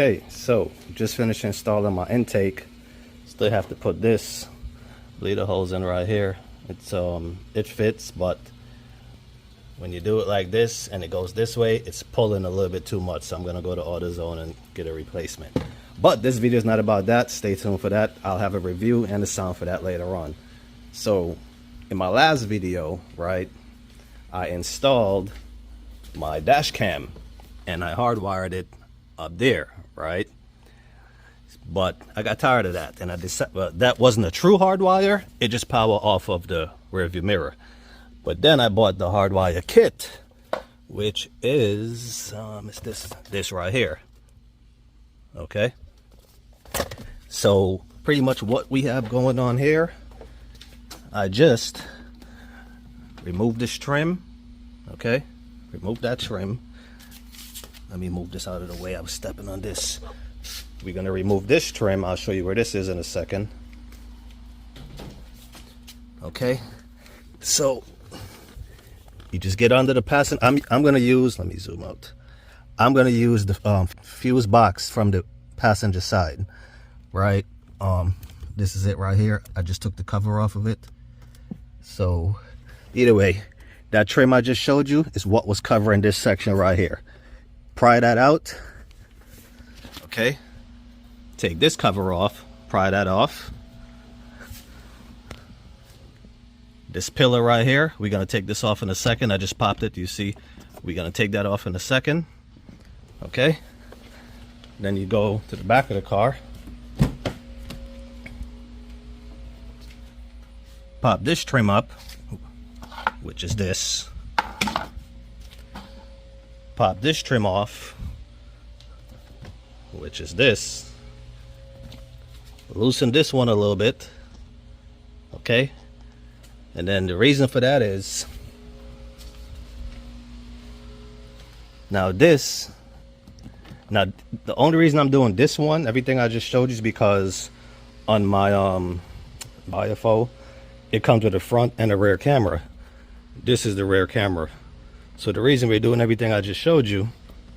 Okay, so just finished installing my intake. Still have to put this bleeder hose in right here. It's it fits, but when you do it like this and it goes this way, it's pulling a little bit too much. So I'm gonna go to AutoZone and get a replacement. But this video is not about that. Stay tuned for that. I'll have a review and a sound for that later on. So in my last video, right, I installed my dash cam and I hardwired it up there, right? But I got tired of that, and I decided that wasn't a true hardwire. It just power off of the rear view mirror. But then I bought the hardwire kit, which is it's this right here. Okay, so pretty much what we have going on here, I just removed this trim. Okay, remove that trim. Let me move this out of the way. I was stepping on this. We're going to remove this trim. I'll show you where this is in a second. Okay, so you just get under the passenger. I'm going to use, let me zoom out. I'm going to use the fuse box from the passenger side, right? This is it right here. I just took the cover off of it. So either way, that trim I just showed you is what was covering this section right here. Pry that out. Okay, take this cover off, pry that off. This pillar right here, we're gonna take this off in a second. I just popped it, you see. We're gonna take that off in a second. Okay, then you go to the back of the car, pop this trim up, which is this. Pop this trim off, which is this. Loosen this one a little bit. Okay, and then the reason for that is, now the only reason I'm doing this one, everything I just showed you, is because on my IFO it comes with a front and a rear camera. This is the rear camera. So the reason we're doing everything I just showed you,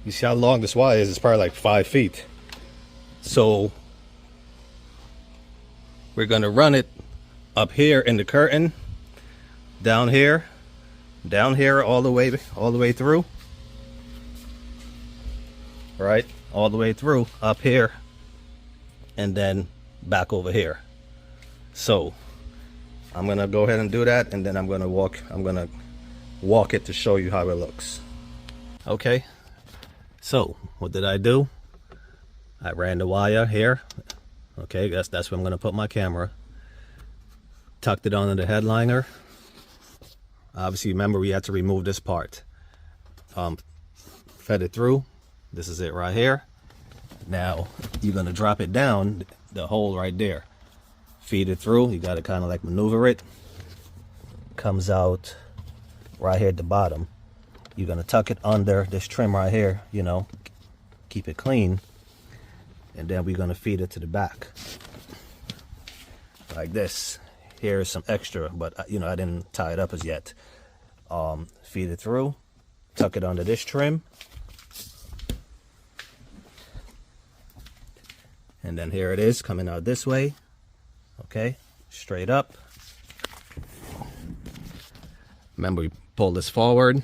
you see how long this wire is? It's probably like 5 feet. So we're gonna run it up here in the curtain, down here, all the way through, right? All the way through, up here, and then back over here. So I'm gonna go ahead and do that, and then I'm gonna walk it to show you how it looks. Okay, so what did I do? I ran the wire here. Okay, that's where I'm gonna put my camera. Tucked it under the headliner. Obviously, remember, we had to remove this part. Fed it through. This is it right here. Now you're gonna drop it down the hole right there. Feed it through. You gotta kind of like maneuver it. Comes out right here at the bottom. You're gonna tuck it under this trim right here, you know, keep it clean, and then we're gonna feed it to the back like this. Here's some extra, but you know, I didn't tie it up as yet. Feed it through, tuck it under this trim, and then here it is coming out this way. Okay, straight up. Remember, we pull this forward,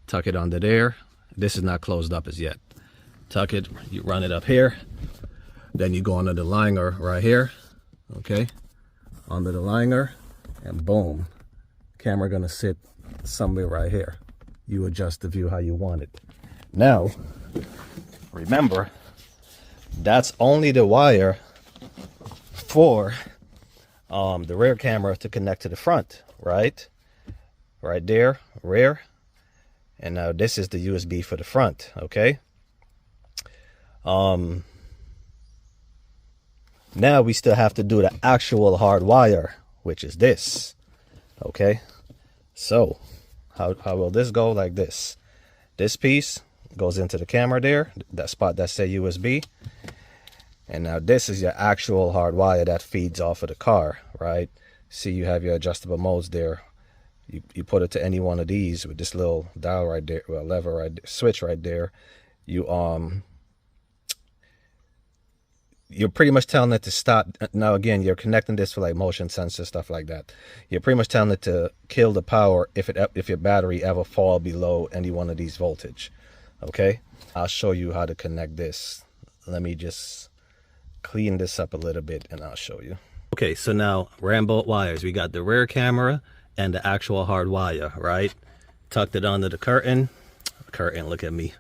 tuck it under there. This is not closed up as yet. Tuck it, you run it up here, then you go under the liner right here. Okay, under the liner, and boom, camera gonna sit somewhere right here. You adjust the view how you want it. Now, remember, that's only the wire for the rear camera to connect to the front, right? Right there, rear. And now this is the USB for the front. Okay, now we still have to do the actual hard wire, which is this. Okay, so how will this go? Like this. This piece goes into the camera there, that spot that say USB. And now this is your actual hard wire that feeds off of the car, right? See, you have your adjustable modes there. You put it to any one of these with this little dial right there, well, lever right there, switch right there. You you're pretty much telling it to stop. Now again, you're connecting this for like motion sensor stuff like that. You're pretty much telling it to kill the power if your battery ever fall below any one of these voltage. Okay, I'll show you how to connect this. Let me just clean this up a little bit and I'll show you. Okay, so now Rambo wires. We got the rear camera and the actual hard wire, right? Tucked it under the curtain. Look at me.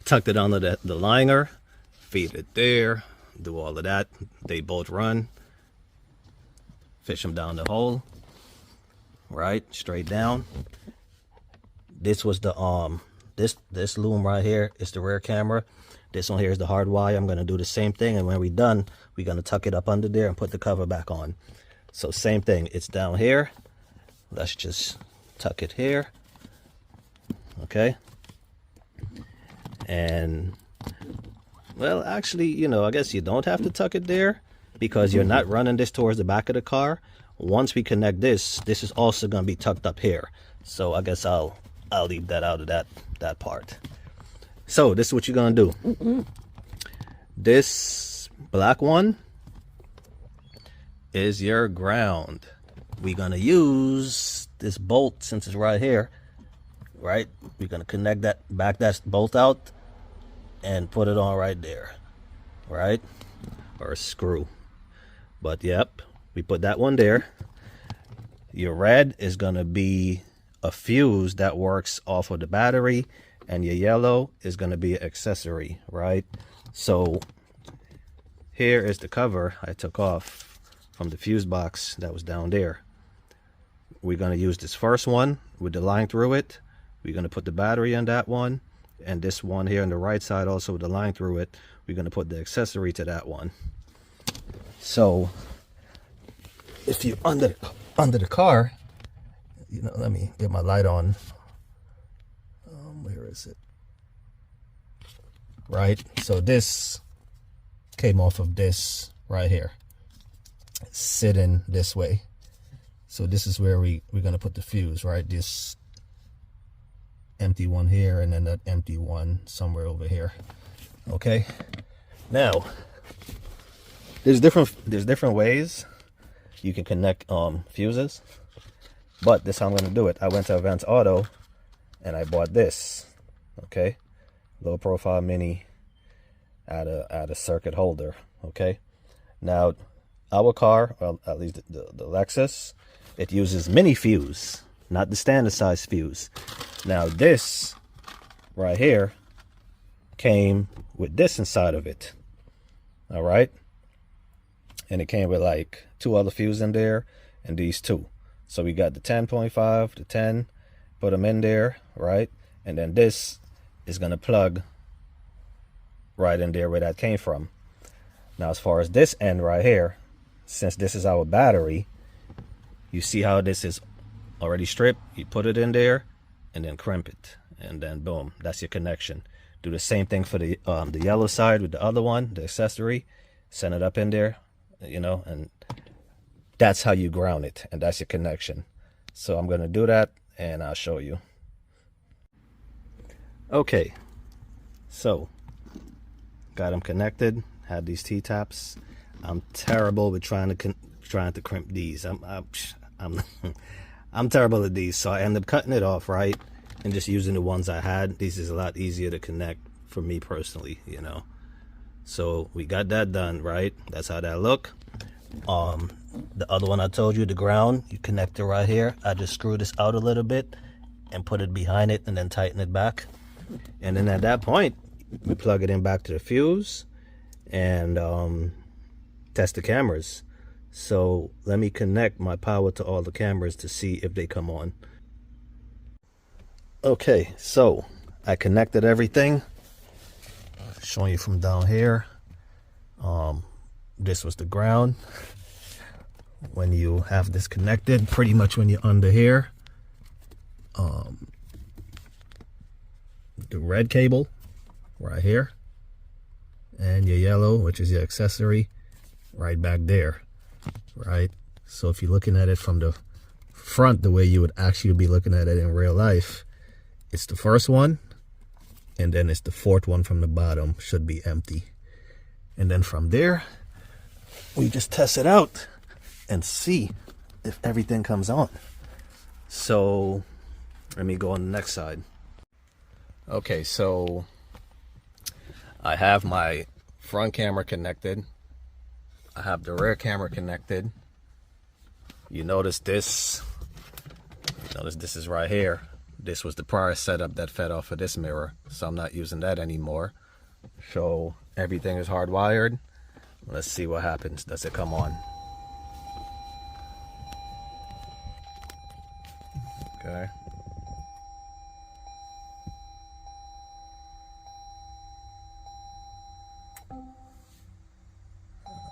Tucked it under the liner. Feed it there. Do all of that. They both run. Fish them down the hole. Right, straight down. This was the this loom right here is the rear camera. This one here is the hard wire. I'm gonna do the same thing, and when we're done, we're gonna tuck it up under there and put the cover back on. So same thing. It's down here. Let's just tuck it here. Okay. And well, actually, you know, I guess you don't have to tuck it there because you're not running this towards the back of the car. Once we connect this is also going to be tucked up here. So I guess I'll leave that out of that part. So this is what you're going to do. This black one is your ground. We're going to use this bolt since it's right here. Right? We're going to connect that bolt out and put it on right there, right? Or a screw. But yep, we put that one there. Your red is gonna be a fuse that works off of the battery, and your yellow is gonna be an accessory, right? So here is the cover I took off from the fuse box that was down there. We're gonna use this first one with the line through it. We're gonna put the battery in that one. And this one here on the right side also with the line through it, we're going to put the accessory to that one. So if you under the car, you know, let me get my light on. Where is it? Right, so this came off of this right here, sitting this way. So this is where we're going to put the fuse, right? This empty one here, and then that empty one somewhere over here. Okay, now there's different ways you can connect fuses, but this is how I'm going to do it. I went to Advanced Auto and I bought this. Okay, low profile mini at a circuit holder. Okay, now our car, well, at least the Lexus, it uses mini fuse, not the standard size fuse. Now this right here came with this inside of it. All right, and it came with like 2 other fuses in there and these 2. So we got the 10.5, the 10, put them in there, right? And then this is gonna plug right in there where that came from. Now as far as this end right here, since this is our battery, you see how this is already stripped. You put it in there and then crimp it, and then boom, that's your connection. Do the same thing for the yellow side with the other one, the accessory. Send it up in there, you know, and that's how you ground it, and that's your connection. So I'm gonna do that and I'll show you. Okay, so got them connected. Had these T-taps. I'm terrible with trying to crimp these. I'm terrible at these, so I end up cutting it off, right, and just using the ones I had. These is a lot easier to connect for me personally, you know. So we got that done, right? That's how that look. The other one I told you, the ground, you connect it right here. I just screw this out a little bit and put it behind it and then tighten it back. And then at that point, we plug it in back to the fuse and test the cameras. So let me connect my power to all the cameras to see if they come on. Okay, so I connected everything. Showing you from down here. This was the ground. When you have this connected, pretty much when you're under here, the red cable right here, and your yellow, which is your accessory, right back there, right? So if you're looking at it from the front, the way you would actually be looking at it in real life, it's the first one, and then it's the fourth one from the bottom, should be empty. And then from there, we just test it out and see if everything comes on. So let me go on the next side. Okay, so I have my front camera connected. I have the rear camera connected. You notice this. Notice this is right here. This was the prior setup that fed off of this mirror, so I'm not using that anymore. So everything is hardwired. Let's see what happens. Does it come on? Okay.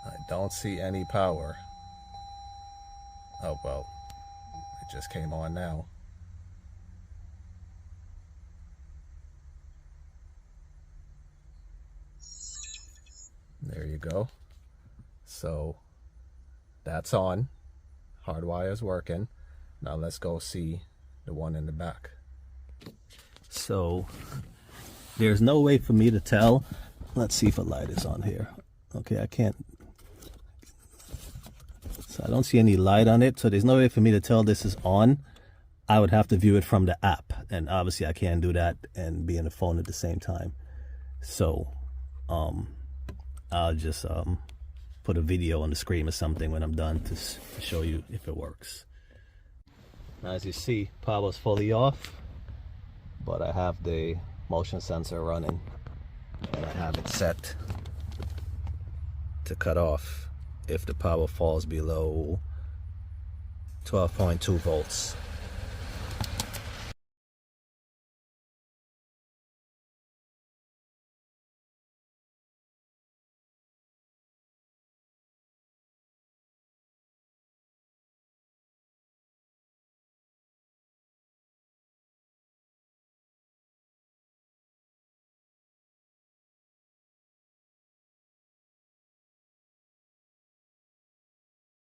I don't see any power. Oh well, it just came on now. There you go. So that's on. Hardwire is working. Now let's go see the one in the back. So there's no way for me to tell. Let's see if a light is on here. Okay, I can't. So I don't see any light on it. So there's no way for me to tell this is on. I would have to view it from the app. And obviously I can't do that and be on the phone at the same time. So I'll just put a video on the screen or something when I'm done to show you if it works. Now, as you see, power's fully off, but I have the motion sensor running and I have it set to cut off if the power falls below 12.2 volts.